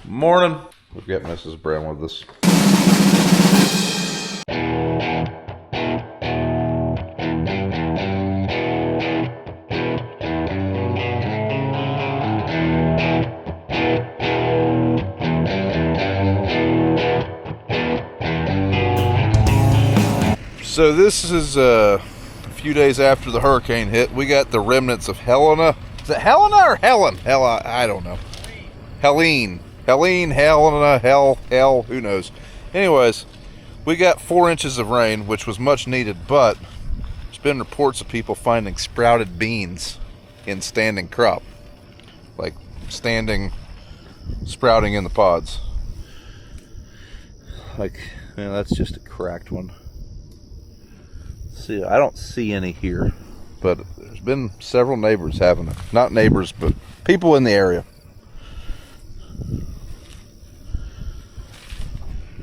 Morning. We've got Mrs. Brown with us. So this is a few days after the hurricane hit. We got the remnants of Helena. Is it Helena or Helen? I don't know. Helene, Helena, Hell, who knows? Anyways, we got 4 inches of rain, which was much needed, but there's been reports of people finding sprouted beans in standing crop. Like sprouting in the pods. Like, man, that's just a cracked one. See, I don't see any here, but there's been several neighbors having it. Not neighbors, but people in the area.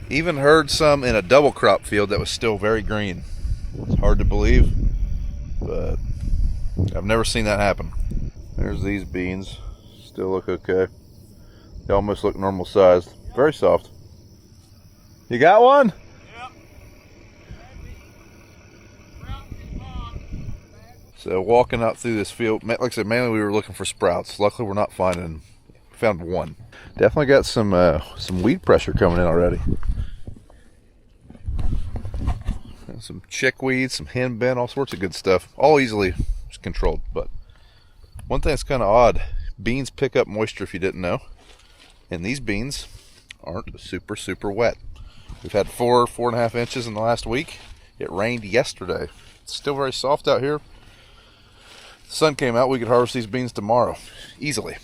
Even heard some in a double crop field that was still very green. It's hard to believe, but I've never seen that happen. There's these beans. Still look okay. They almost look normal sized. Very soft. You got one? So walking out through this field, like I said, mainly we were looking for sprouts. Luckily we're not finding. Found one. Definitely got some weed pressure coming in already. And some chickweed, some henbit, all sorts of good stuff. All easily controlled. But one thing that's kind of odd, beans pick up moisture if you didn't know. And these beans aren't super wet. We've had 4.5 inches in the last week. It rained yesterday. It's still very soft out here. The sun came out, we could harvest these beans tomorrow easily.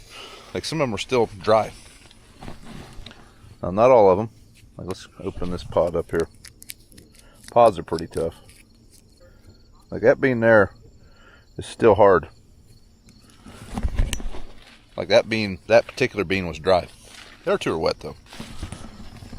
Like, some of them are still dry. Now, not all of them. Like, let's open this pod up here. Pods are pretty tough. Like, that bean there is still hard. Like, that particular bean was dry. The other two are wet though.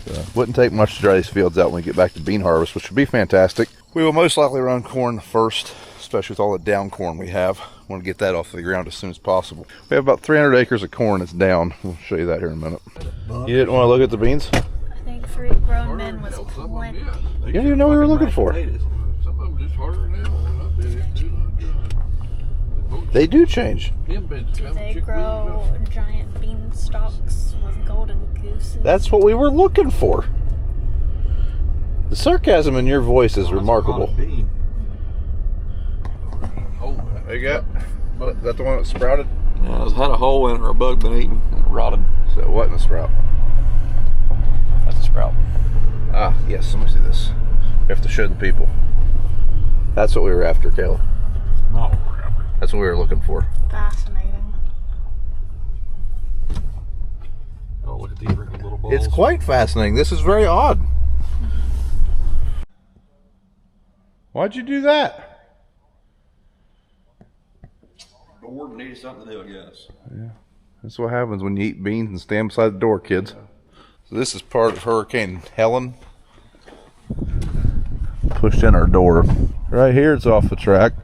So, wouldn't take much to dry these fields out when we get back to bean harvest, which would be fantastic. We will most likely run corn first, especially with all the down corn we have. I want to get that off the ground as soon as possible. We have about 300 acres of corn that's down. We'll show you that here in a minute. You didn't want to look at the beans? I think 3 grown men was plenty. You didn't even know what we were looking for. Some of them just harder now. They do change. Do they grow giant bean stalks with golden gooses? That's what we were looking for. The sarcasm in your voice is remarkable. Oh, There you go. Is that the one that sprouted? Yeah, it had a hole in it or a bug been eating and it rotted. So it wasn't a sprout. That's a sprout. Ah, yes, let me see this. We have to show the people. That's what we were after, Caleb. not what we're after. That's what we were looking for. Fascinating. Oh, look at these wrinkled little balls. It's quite fascinating. This is very odd. Why'd you do that? Bored, needed something to do, I guess. Yeah, that's what happens when you eat beans and stand beside the door, kids. So this is part of Hurricane Helen. Pushed in our door. Right here, it's off the track.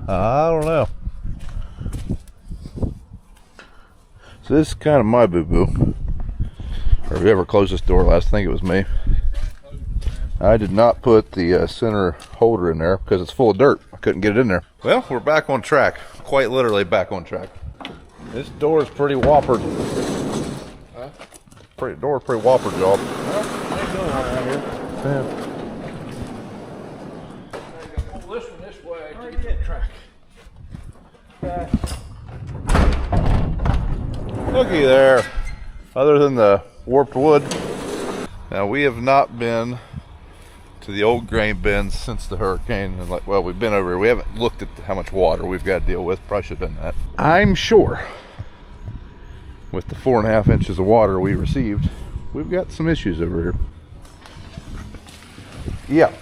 I don't know. So this is kind of my boo-boo. Or whoever closed this door last, I think it was me. I did not put the center holder in there because it's full of dirt. I couldn't get it in there. Well, we're back on track. Quite literally back on track. This door is pretty whoppered. Door is pretty whoppered, y'all. Yeah. Pull this one this way to get that track. Looky there. Other than the warped wood. Now, we have not been to the old grain bins since the hurricane. And well, we've been over here. We haven't looked at how much water we've got to deal with. Probably should have done that. I'm sure with the 4.5 inches of water we received, we've got some issues over here. Yeah.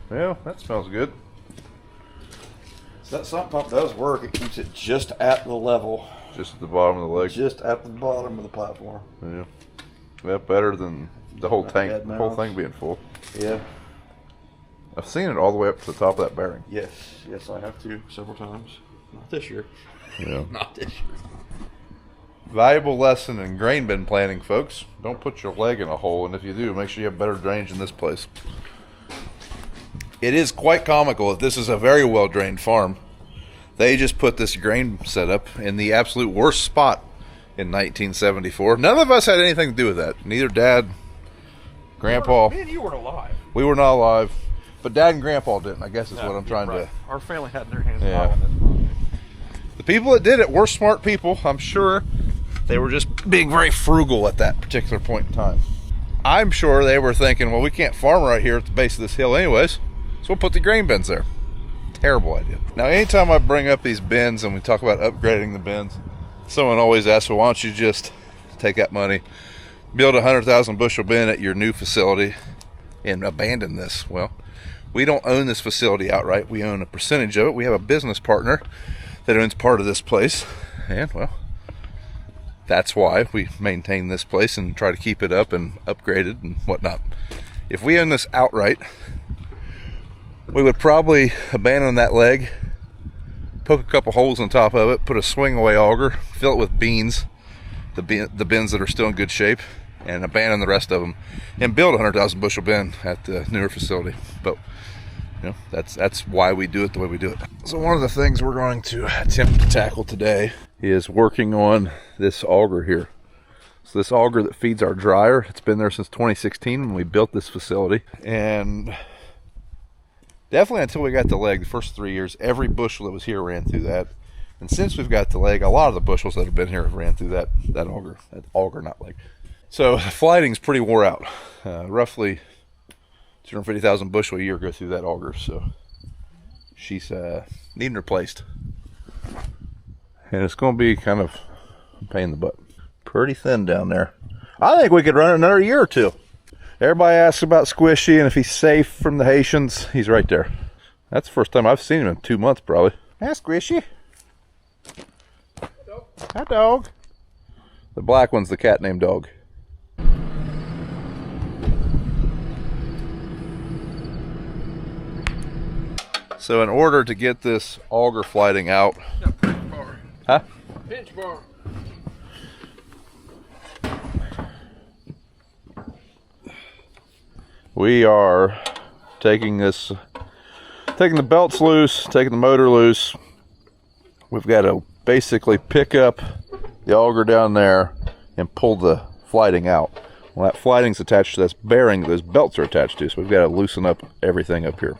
Well, that smells good. So that sump pump does work. It keeps it just at the level. Just at the bottom of the leg. Just at the bottom of the platform. Yeah. That better than the whole Not tank, bad the whole mouth. thing being full. Yeah. I've seen it all the way up to the top of that bearing. Yes. Yes, I have to several times. Not this year. Yeah. Not this year. Valuable lesson in grain bin planning, folks. Don't put your leg in a hole, and if you do, make sure you have better drainage in this place. It is quite comical that this is a very well drained farm. They just put this grain setup in the absolute worst spot in 1974. None of us had anything to do with that. Neither Dad, Grandpa. Man, you weren't alive. We were not alive, but Dad and Grandpa didn't, I guess is what I'm trying Right. to... Our family had their hands Yeah. on this project. The people that did it were smart people. I'm sure they were just being very frugal at that particular point in time. I'm sure they were thinking, well, we can't farm right here at the base of this hill anyways, so we'll put the grain bins there. Terrible idea. Now, anytime I bring up these bins and we talk about upgrading the bins, someone always asks, well, why don't you just take that money, build a 100,000 bushel bin at your new facility and abandon this? Well, we don't own this facility outright. We own a percentage of it. We have a business partner that owns part of this place, and well, that's why we maintain this place and try to keep it up and upgraded and whatnot. If we own this outright, we would probably abandon that leg, poke a couple holes on top of it, put a swing away auger, fill it with beans, the bins that are still in good shape, and abandon the rest of them and build a 100,000 bushel bin at the newer facility. But you know, that's why we do it the way we do it. So one of the things we're going to attempt to tackle today is working on this auger here. So this auger that feeds our dryer, it's been there since 2016 when we built this facility, and definitely until we got the leg, the first 3 years, every bushel that was here ran through that. And since we've got the leg, a lot of the bushels that have been here have ran through that auger, not leg. So the flighting's pretty wore out. Roughly 250,000 bushel a year go through that auger, so she's needing replaced. And it's going to be kind of a pain in the butt. Pretty thin down there. I think we could run it another year or two. Everybody asks about Squishy and if he's safe from the Haitians. He's right there. That's the first time I've seen him in 2 months, probably. Hi, Squishy. Hi, dog. The black one's the cat named Dog. So in order to get this auger flighting out... Pinch bar. Huh? Pinch bar. We are taking the belts loose, taking the motor loose. We've got to basically pick up the auger down there and pull the flighting out. Well, that flighting's attached to this bearing that those belts are attached to, so we've got to loosen up everything up here.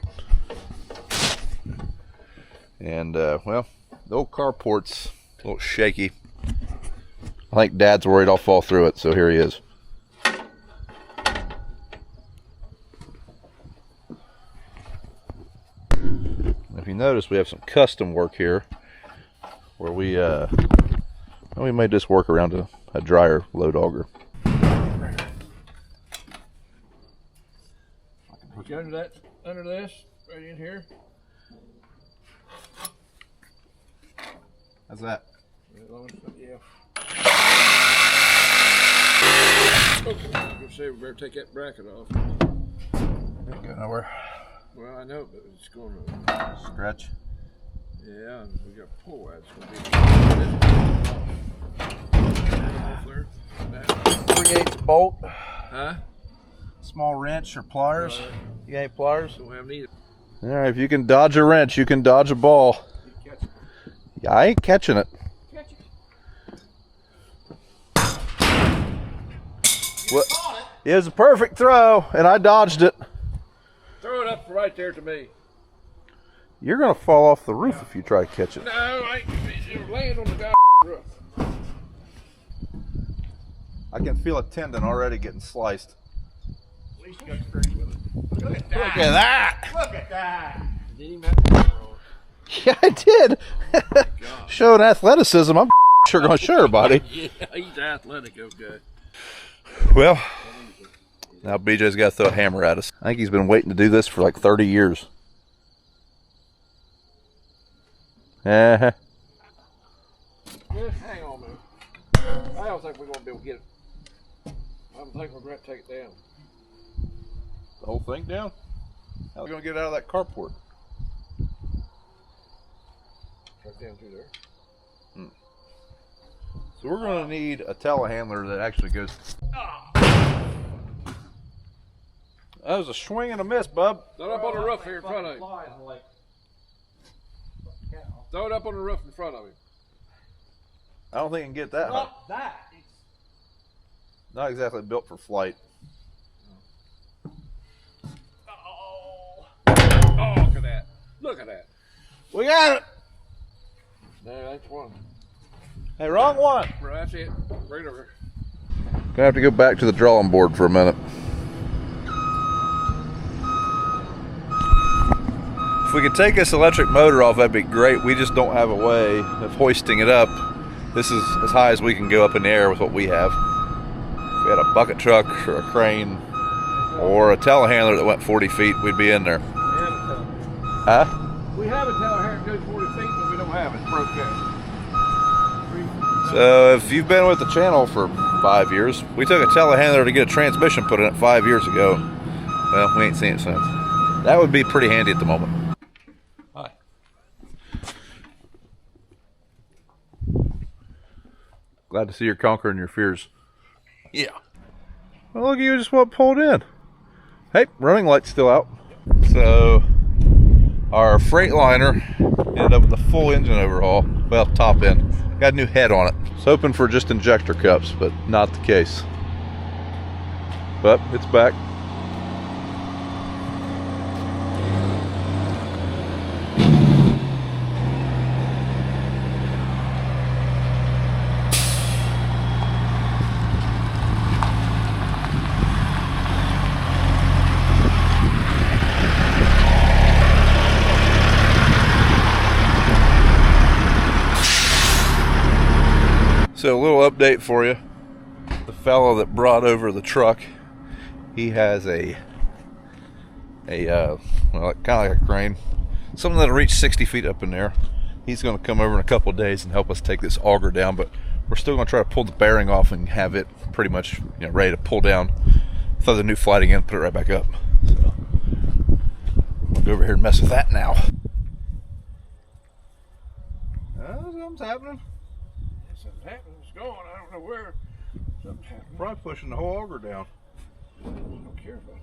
And, well, the old carport's a little shaky. I think Dad's worried I'll fall through it, so here he is. If you notice, we have some custom work here where we made this work around a dryer load auger. Put you under this, right in here. How's that? Yeah. Go say we better take that bracket off. Didn't go nowhere. Well, I know, but it's going to. Scratch. Yeah, we got to pull that. It's going to be. 3/8 bolt. Huh? Small wrench or pliers. You got any pliers? Don't have neither. All right, if you can dodge a wrench, you can dodge a ball. Yeah, I ain't catching it. What? It was a perfect throw, and I dodged it. Throw it up right there to me. You're gonna fall off the roof if you try to catch it. No, I ain't land on the guy's roof. I can feel a tendon already getting sliced. At least you got scratch with it. Look at that. Look at that! Look at that. Did he match the Yeah, I did. Showing athleticism, I'm sure gonna show everybody. Yeah, he's athletic, okay. Well, now BJ's got to throw a hammer at us. I think he's been waiting to do this for like 30 years. Uh-huh. Just hang on, man. I don't think we're going to be able to get it. I'm think we're going to take it down. The whole thing down? How are we going to get it out of that carport? Right down through there. So we're going to need a telehandler that actually goes. That was a swing and a miss, bub. Throw it up on the roof here in front of him. Throw it up on the roof in front of him. I don't think I can get that high. Not that. Not exactly built for flight. Oh, look at that. Look at that. We got it! No, that's one. Hey, wrong one. Right, that's it. Right over. Gonna have to go back to the drawing board for a minute. If we could take this electric motor off, that'd be great. We just don't have a way of hoisting it up. This is as high as we can go up in the air with what we have. If we had a bucket truck or a crane or a telehandler that went 40 feet, we'd be in there. Huh? We have a telehandler that goes 40 feet, but we don't have it. It's broke down. So if you've been with the channel for 5 years, we took a telehandler to get a transmission put in it 5 years ago. Well, we ain't seen it since. That would be pretty handy at the moment. Hi. Glad to see you're conquering your fears. Yeah. Well, look, you just what pulled in. Hey, running light's still out. So our Freightliner ended up with a full engine overhaul. Well, top end. Got a new head on it. It's hoping for just injector cups, but not the case. But it's back. So a little update for you. The fellow that brought over the truck, he has a well, kind of like a crane, something that'll reach 60 feet up in there. He's going to come over in a couple of days and help us take this auger down, but we're still going to try to pull the bearing off and have it pretty much, ready to pull down. Throw the new flighting in, put it right back up. So we'll go over here and mess with that now. Something's happening. Something's happening. It's going. I don't know where. Something's happening. Probably pushing the whole auger down. I don't care about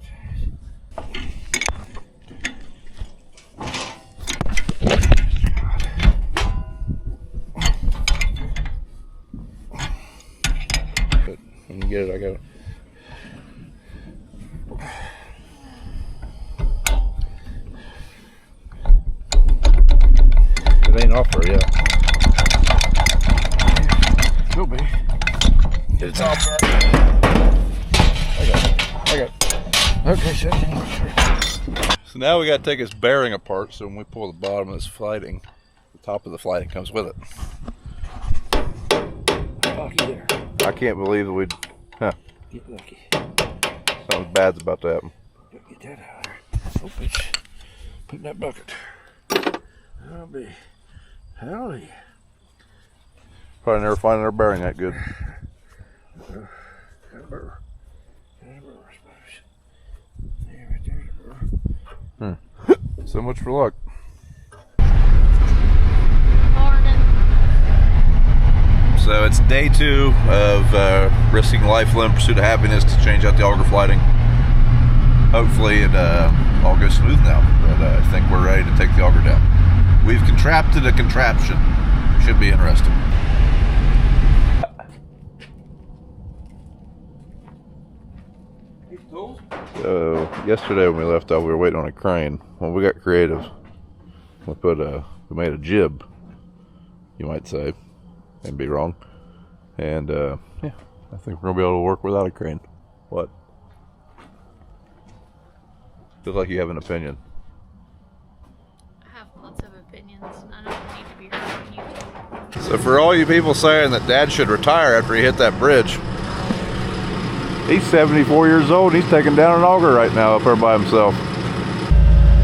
But when you get it, I got it. It ain't off there yet. Will be. It's off there. I got it. Okay, so So now we got to take this bearing apart, so when we pull the bottom of this flighting, the top of the flighting comes with it. lucky there. I can't believe that we'd, Get lucky. something bad's about to happen. Don't get that out of there. Hope it's put in that bucket. That'll be howdy. Probably never find another bearing that good. So much for luck. Morning. So it's day 2 of risking life, limb, pursuit of happiness to change out the auger flighting. Hopefully it all goes smooth now, but I think we're ready to take the auger down. We've contrapted a contraption. Should be interesting. So yesterday when we left out, we were waiting on a crane. Well, we got creative. We made a jib, you might say, and be wrong. And yeah, I think we're gonna be able to work without a crane. What? Feels like you have an opinion. I have lots of opinions. None of them need to be heard on YouTube. So for all you people saying that Dad should retire after he hit that bridge, he's 74 years old. He's taking down an auger right now up there by himself.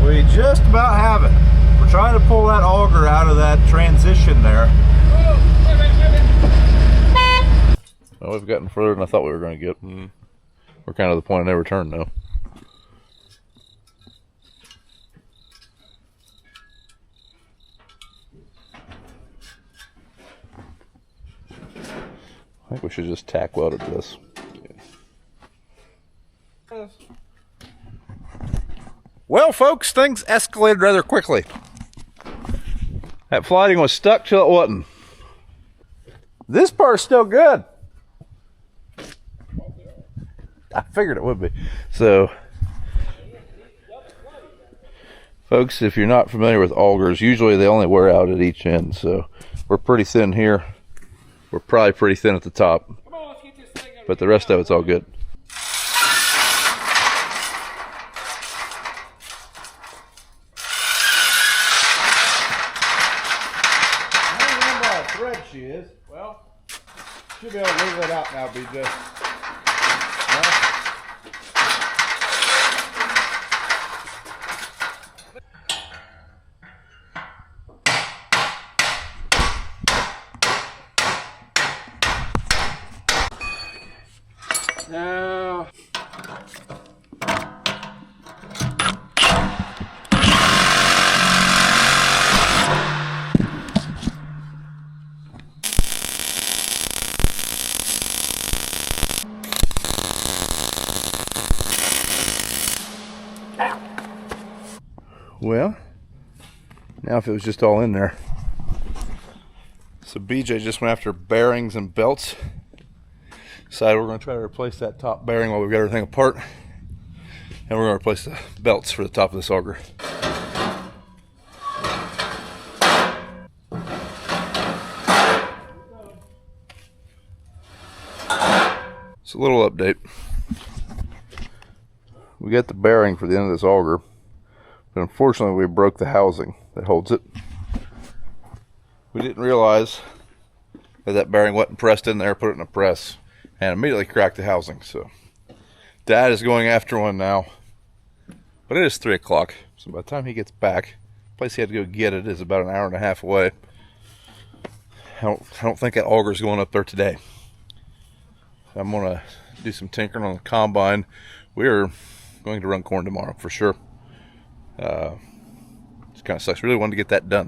We just about have it. We're trying to pull that auger out of that transition there. Well, we've gotten further than I thought we were going to get. We're kind of the point of no return now. I think we should just tack welded this. Well, folks, things escalated rather quickly. That flighting was stuck till it wasn't. This part's still good. I figured it would be. So, folks, if you're not familiar with augers, usually they only wear out at each end. So, we're pretty thin here. We're probably pretty thin at the top. But the rest of it's all good. Thread she is. Well, should be able to leave that out now, BJ. Now, well, now if it was just all in there. So BJ just went after bearings and belts. Decided we're going to try to replace that top bearing while we've got everything apart. And we're going to replace the belts for the top of this auger. So a little update. We got the bearing for the end of this auger, but unfortunately we broke the housing that holds it. We didn't realize that that bearing wasn't pressed in there, put it in a press, and immediately cracked the housing. So Dad is going after one now, but it is 3 o'clock, so by the time he gets back, the place he had to go get it is about an hour and a half away. I don't think that auger is going up there today. I'm gonna do some tinkering on the combine. We're going to run corn tomorrow for sure. It kind of sucks. Really wanted to get that done.